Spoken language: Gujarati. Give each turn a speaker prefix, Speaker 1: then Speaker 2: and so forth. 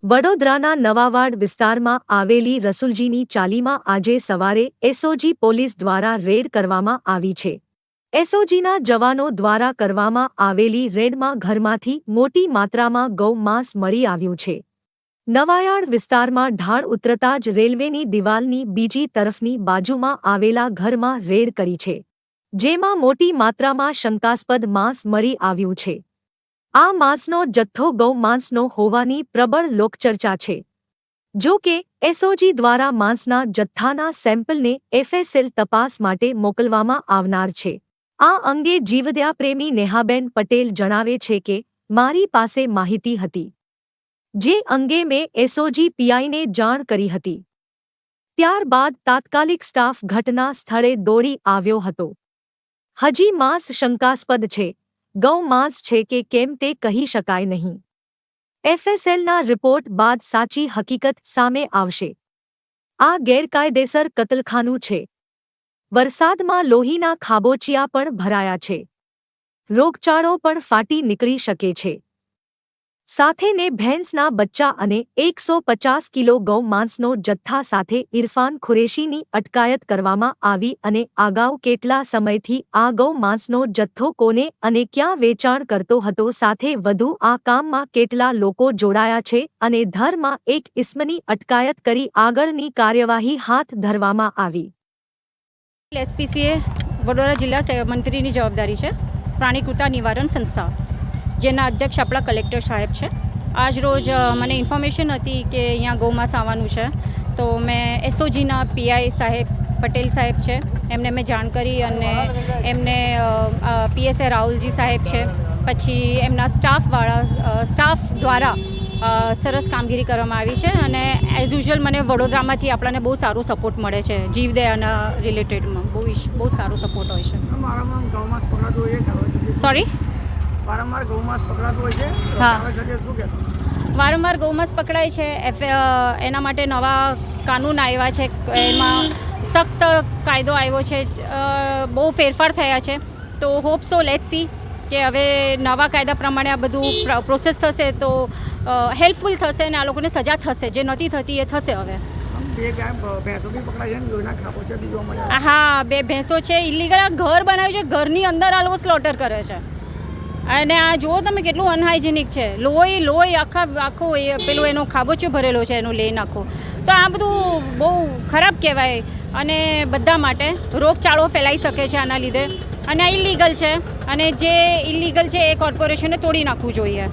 Speaker 1: વડોદરાના નવાવાડ વિસ્તારમાં આવેલી રસુલજીની ચાલીમાં આજે સવારે એસઓજી પોલીસ દ્વારા રેડ કરવામાં આવી છે। એસઓજીના જવાનો દ્વારા કરવામાં આવેલી રેડમાં ઘરમાંથી મોટી માત્રામાં ગૌ માંસ મળી આવ્યું છે। નવાયાડ વિસ્તારમાં ઢાળ ઉતરતા જ રેલવેની દિવાલની બીજી તરફની બાજુમાં આવેલા ઘરમાં રેડ કરી છે, જેમાં મોટી માત્રામાં શંકાસ્પદ માંસ મળી આવ્યું છે। આ માંસનો જથ્થો ગૌ માંસનો હોવાની પ્રબળ લોકચર્ચા છે। જો કે એસઓજી દ્વારા માંસના જથ્થાના સેમ્પલને એફએસએલ તપાસ માટે મોકલવામાં આવનાર છે। આ અંગે જીવદયા નેહાબેન પટેલ જણાવે છે કે મારી પાસે માહિતી હતી, જે અંગે મેં એસઓજી પીઆઈને જાણ કરી હતી। ત્યારબાદ તાત્કાલિક સ્ટાફ ઘટના સ્થળે દોડી આવ્યો હતો। હજી માંસ શંકાસ્પદ છે, ગૌ માંસ છે કે કેમ તે કહી શકાય નહીં। એફએસએલના રિપોર્ટ બાદ સાચી હકીકત સામે આવશે। આ ગેરકાયદેસર કતલખાનું છે। વરસાદમાં લોહીના ખાબોચિયા પણ ભરાયા છે। રોગચાળો પણ ફાટી નીકળી શકે છે। સાથે ને ભેંસના બચ્ચા અને 150 કિલો ગૌ માંસનો જથ્થા સાથે ઇરફાન ખુરેશીની અટકાયત કરવામાં આવી અને અગાઉ કેટલા સમયથી આ ગૌ માંસનો જથ્થો કોને અને ક્યાં વેચાણ કરતો હતો, સાથે વધુ આ કામમાં કેટલા લોકો જોડાયા છે અને ધરમાં એક ઇસમની અટકાયત કરી આગળની કાર્યવાહી હાથ ધરવામાં આવી।
Speaker 2: એસપીસીએ વડોદરા જિલ્લા મંત્રીની જવાબદારી છે। પ્રાણીકૃતા નિવારણ સંસ્થા, જેના અધ્યક્ષ આપણા કલેક્ટર સાહેબ છે। આજ રોજ મને ઇન્ફોર્મેશન હતી કે અહીંયા ગૌમાંસ આવવાનું છે, તો મેં એસઓજીના પીઆઈ સાહેબ પટેલ સાહેબ છે, એમને મેં જાણ કરી અને એમને પીએસઆઈ રાહુલજી સાહેબ છે, પછી એમના સ્ટાફ દ્વારા સરસ કામગીરી કરવામાં આવી છે અને એઝ યુઝ્યુઅલ મને વડોદરામાંથી આપણને બહુ સારો સપોર્ટ મળે છે। જીવદયાના રિલેટેડમાં બહુ સારો સપોર્ટ હોય છે। સોરી,
Speaker 3: વારંવાર ગૌમાંસ પકડાતું હોય છે?
Speaker 2: હા, વારંવાર ગૌમાંસ પકડાય છે। એના માટે નવા કાનૂન આવ્યા છે, એમાં સખ્ત કાયદો આવ્યો છે, બહુ ફેરફાર થયા છે। તો હોપ સો લેટ્સ સી કે હવે નવા કાયદા પ્રમાણે આ બધું પ્રોસેસ થશે તો હેલ્પફુલ થશે અને આ લોકોને સજા થશે, જે નથી થતી એ થશે। હવે હા, 2 ભેંસો છે ઇલીગલ, ઘર બનાવ્યું છે, ઘરની અંદર આ લોકો સ્લોટર કરે છે અને આ જુઓ તમે કેટલું અનહાઇજેનિક છે। લોહી આખો પેલો એનો ખાબોચિયો ભરેલો છે, એનો લઈ નાખો, તો આ બધું બહુ ખરાબ કહેવાય અને બધા માટે રોગચાળો ફેલાઈ શકે છે આના લીધે, અને આ ઇલીગલ છે અને જે ઇલીગલ છે એ કોર્પોરેશને તોડી નાખવું જોઈએ।